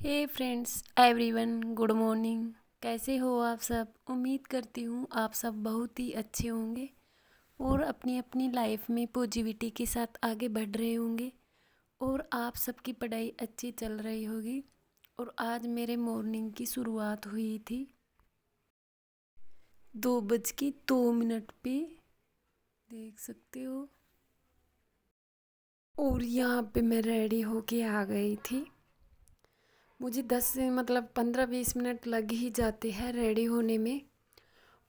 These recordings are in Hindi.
हे फ्रेंड्स एवरीवन, गुड मॉर्निंग। कैसे हो आप सब? उम्मीद करती हूँ आप सब बहुत ही अच्छे होंगे और अपनी अपनी लाइफ में पॉजिटिविटी के साथ आगे बढ़ रहे होंगे और आप सबकी पढ़ाई अच्छी चल रही होगी। और आज मेरे मॉर्निंग की शुरुआत हुई थी 2:02 पे, देख सकते हो। और यहाँ पे मैं रेडी होके आ गई थी। मुझे 10 से 15-20 मिनट लग ही जाते हैं रेडी होने में।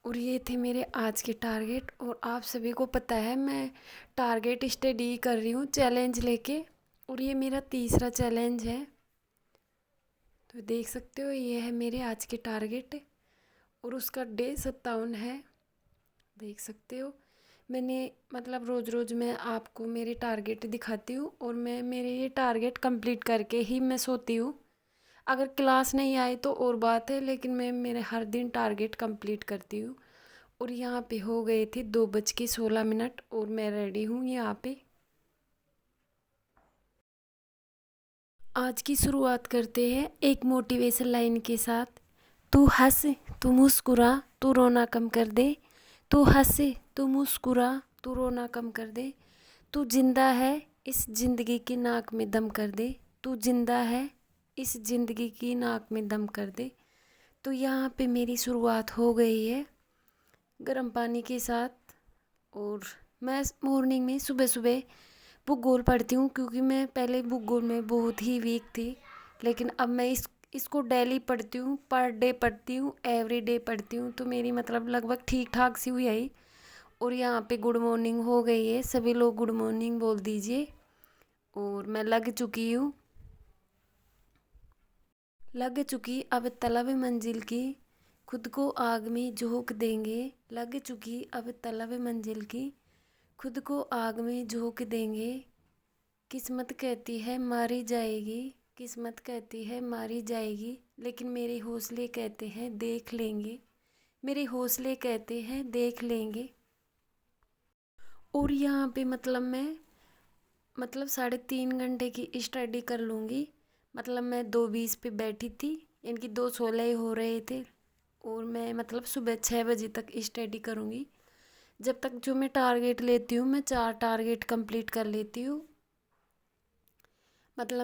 और ये थे मेरे आज के टारगेट। और आप सभी को पता है मैं टारगेट स्टडी कर रही हूँ चैलेंज लेके, और ये मेरा तीसरा चैलेंज है। तो देख सकते हो ये है मेरे आज के टारगेट और उसका डे 57 है, देख सकते हो। मैंने रोज़ रोज़ मैं आपको मेरे टारगेट दिखाती हूँ और मैं मेरे ये टारगेट कंप्लीट करके ही मैं सोती हूँ। अगर क्लास नहीं आई तो और बात है, लेकिन मैं मेरे हर दिन टारगेट कंप्लीट करती हूँ। और यहाँ पे हो गए थे 2:16 और मैं रेडी हूँ यहाँ पे। आज की शुरुआत करते हैं एक मोटिवेशन लाइन के साथ। तू हंस, तू मुस्कुरा, तू रोना कम कर दे। तू हंस, तू मुस्कुरा, तू रोना कम कर दे। तू जिंदा है, इस जिंदगी की नाक में दम कर दे। तू जिंदा है, इस जिंदगी की नाक में दम कर दे। तो यहाँ पे मेरी शुरुआत हो गई है गर्म पानी के साथ। और मैं मॉर्निंग में सुबह सुबह भूगोल पढ़ती हूँ, क्योंकि मैं पहले भूगोल में बहुत ही वीक थी, लेकिन अब मैं इसको डेली पढ़ती हूँ, पर डे पढ़ती हूँ, एवरी डे पढ़ती हूँ। तो मेरी लगभग ठीक ठाक सी हुई है। और यहाँ पे गुड मॉर्निंग हो गई है, सभी लोग गुड मॉर्निंग बोल दीजिए। और मैं लग चुकी अब तलब मंजिल की, खुद को आग में झोंक देंगे। लग चुकी अब तलब मंजिल की, खुद को आग में झोंक देंगे। किस्मत कहती है मारी जाएगी, किस्मत कहती है मारी जाएगी, लेकिन मेरे हौसले कहते हैं देख लेंगे। मेरे हौसले कहते हैं देख लेंगे। और यहाँ पे मैं 3.5 घंटे की स्टडी कर लूँगी। मैं 2:20 पे बैठी थी, इनकी 2:16 हो रहे थे। और मैं सुबह 6 बजे तक स्टडी करूँगी। जब तक जो मैं टारगेट लेती हूँ, मैं 4 टारगेट कंप्लीट कर लेती हूँ।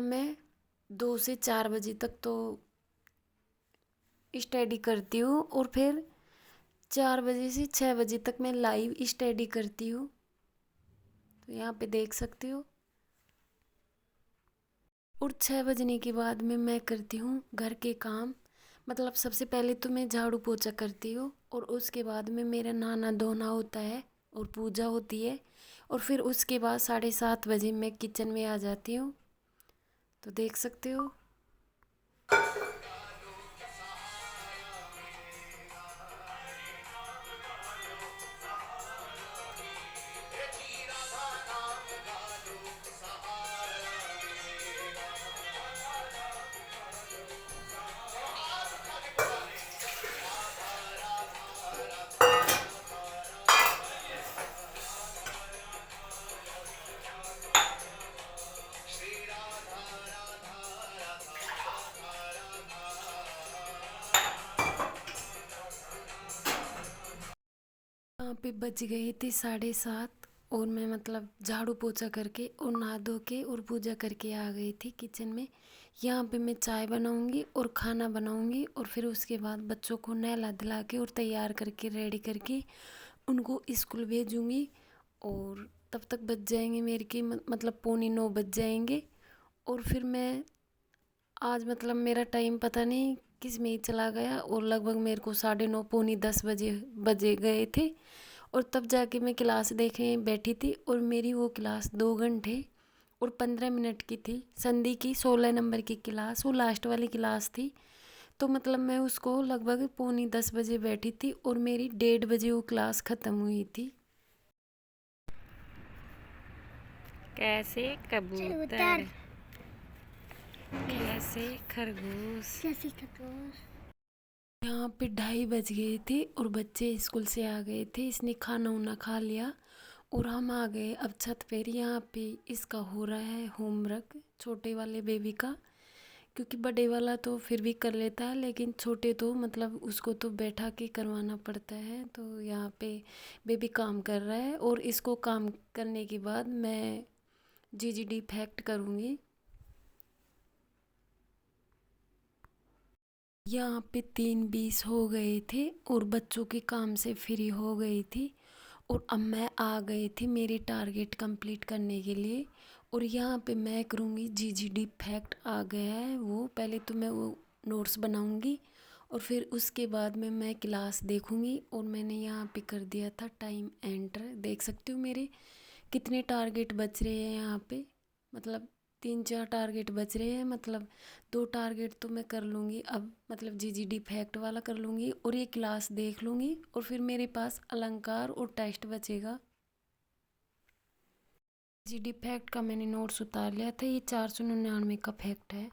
मैं 2 से 4 बजे तक तो स्टडी करती हूँ और फिर 4 बजे से 6 बजे तक मैं लाइव स्टडी करती हूँ। तो यहाँ पे देख सकते हो। और 6 बजने के बाद में मैं करती हूँ घर के काम। सबसे पहले तो मैं झाड़ू पोछा करती हूँ और उसके बाद में मेरा नहाना धोना होता है और पूजा होती है। और फिर उसके बाद 7:30 बजे मैं किचन में आ जाती हूँ। तो देख सकते हो। यहाँ पे बज गए थे 7:30 और मैं झाड़ू पोछा करके और नहा धो के और पूजा करके आ गई थी किचन में। यहाँ पे मैं चाय बनाऊंगी और खाना बनाऊंगी और फिर उसके बाद बच्चों को नहला धुला के और तैयार करके रेडी करके उनको स्कूल भेजूंगी। और तब तक बज जाएंगे मेरे के 8:45 बज जाएंगे। और फिर मैं आज मेरा टाइम पता नहीं किस में ही चला गया और लगभग मेरे को 9:30 पौनी 10 बजे गए थे। और तब जाके मैं क्लास देखने बैठी थी और मेरी वो क्लास 2 घंटे और 15 मिनट की थी। संधि की 16 नंबर की क्लास, वो लास्ट वाली क्लास थी। तो मैं उसको लगभग पौनी 10 बजे बैठी थी और मेरी 1:30 बजे वो क्लास ख़त्म हुई थी। कैसे कबूतर, कैसे खरगोश, यहाँ पे 2:30 बज गए थे और बच्चे स्कूल से आ गए थे। इसने खाना उना खा लिया और हम आ गए अब छत पर। यहाँ पे इसका हो रहा है होमवर्क, छोटे वाले बेबी का, क्योंकि बड़े वाला तो फिर भी कर लेता है, लेकिन छोटे तो मतलब उसको तो बैठा के करवाना पड़ता है। तो यहाँ पे बेबी काम कर रहा है और इसको काम करने के बाद मैं जीजीडी फैक्ट करूँगी। यहाँ पे 3:20 हो गए थे और बच्चों के काम से फ्री हो गई थी और अब मैं आ गई थी मेरी टारगेट कंप्लीट करने के लिए। और यहाँ पे मैं करूँगी जीजीडी फैक्ट आ गया है वो, पहले तो मैं वो नोट्स बनाऊँगी और फिर उसके बाद में मैं क्लास देखूँगी। और मैंने यहाँ पे कर दिया था टाइम एंटर, देख सकते हो मेरे कितने टारगेट बच रहे हैं यहाँ पे। मतलब 3-4 टारगेट बच रहे हैं, मतलब 2 टारगेट तो मैं कर लूँगी अब, मतलब जीजीडी फैक्ट वाला कर लूँगी और ये क्लास देख लूँगी और फिर मेरे पास अलंकार और टेस्ट बचेगा। जीजीडी फैक्ट का मैंने नोट्स उतार लिया था, ये 499 का फैक्ट है।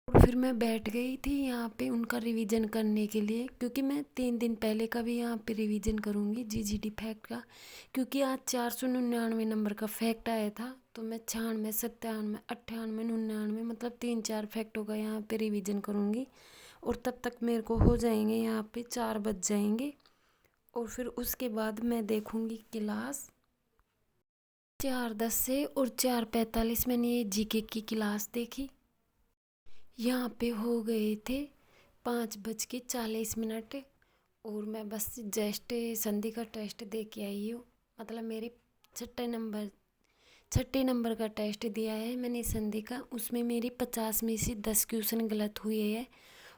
और फिर मैं बैठ गई थी यहाँ पे उनका रिवीजन करने के लिए, क्योंकि मैं 3 दिन पहले का भी यहाँ पे रिवीजन करूँगी जीजीडी फैक्ट का, क्योंकि आज 499 नंबर का फैक्ट आया था। तो मैं 96, 97, 98, 99 मतलब 3-4 फैक्टों का यहाँ पे रिवीजन करूँगी और तब तक मेरे को हो जाएंगे यहाँ पे 4 बज जाएंगे। और फिर उसके बाद मैं देखूँगी क्लास 4:10 से और 4:45 मैंने ये जीके की क्लास देखी। यहाँ पे हो गए थे 5:40 और मैं बस जस्ट संधि का टेस्ट दे के आई हूँ। मतलब मेरे छठे नंबर का टेस्ट दिया है मैंने संधि का, उसमें मेरी 50 में से 10 क्वेश्चन गलत हुए हैं।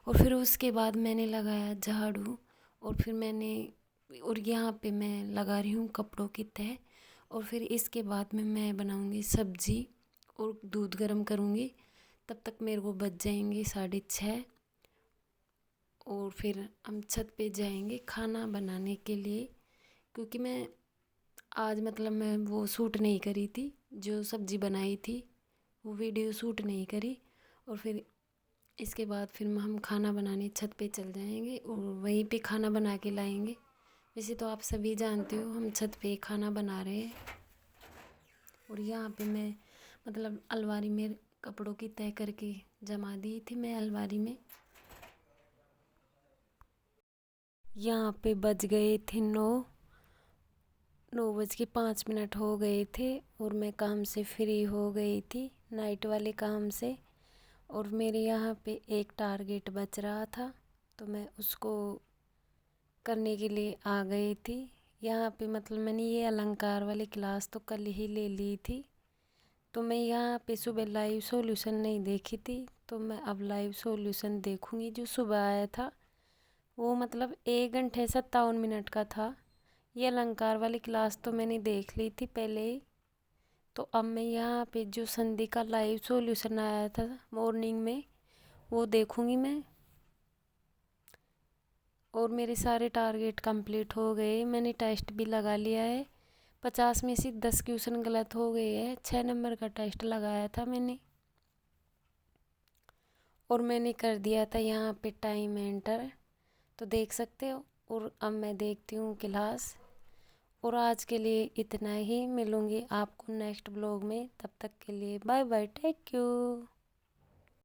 और फिर उसके बाद मैंने लगाया झाड़ू और फिर और यहाँ पे मैं लगा रही हूँ कपड़ों की तह। और फिर इसके बाद में मैं बनाऊँगी सब्जी और दूध गर्म करूँगी, तब तक मेरे को बज जाएंगे 6:30। और फिर हम छत पे जाएंगे खाना बनाने के लिए, क्योंकि मैं आज मतलब मैं वो शूट नहीं करी थी, जो सब्ज़ी बनाई थी वो वीडियो शूट नहीं करी। और फिर इसके बाद फिर हम खाना बनाने छत पे चल जाएंगे और वहीं पे खाना बना के लाएंगे। वैसे तो आप सभी जानते हो हम छत पे खाना बना रहे हैं। और यहाँ पे मैं मतलब अलमारी में कपड़ों की तह करके जमा दी थी मैं अलमारी में। यहाँ पे बज गए थे 9:05 हो गए थे और मैं काम से फ्री हो गई थी नाइट वाले काम से। और मेरे यहाँ पे एक टारगेट बच रहा था तो मैं उसको करने के लिए आ गई थी। यहाँ पे मतलब मैंने ये अलंकार वाली क्लास तो कल ही ले ली थी, तो मैं यहाँ पे सुबह लाइव सॉल्यूशन नहीं देखी थी, तो मैं अब लाइव सॉल्यूशन देखूँगी। जो सुबह आया था वो मतलब 1 घंटे 57 मिनट का था। ये अलंकार वाली क्लास तो मैंने देख ली थी पहले ही। तो अब मैं यहाँ पे जो संधि का लाइव सॉल्यूशन आया था मॉर्निंग में वो देखूँगी मैं। और मेरे सारे टारगेट कंप्लीट हो गए, मैंने टेस्ट भी लगा लिया है। 50 में से 10 क्वेश्चन गलत हो गए हैं। 6 नंबर का टेस्ट लगाया था मैंने और मैंने कर दिया था यहाँ पे टाइम एंटर, तो देख सकते हो। और अब मैं देखती हूँ क्लास। और आज के लिए इतना ही, मिलूँगी आपको नेक्स्ट ब्लॉग में, तब तक के लिए बाय बाय, टेक यू।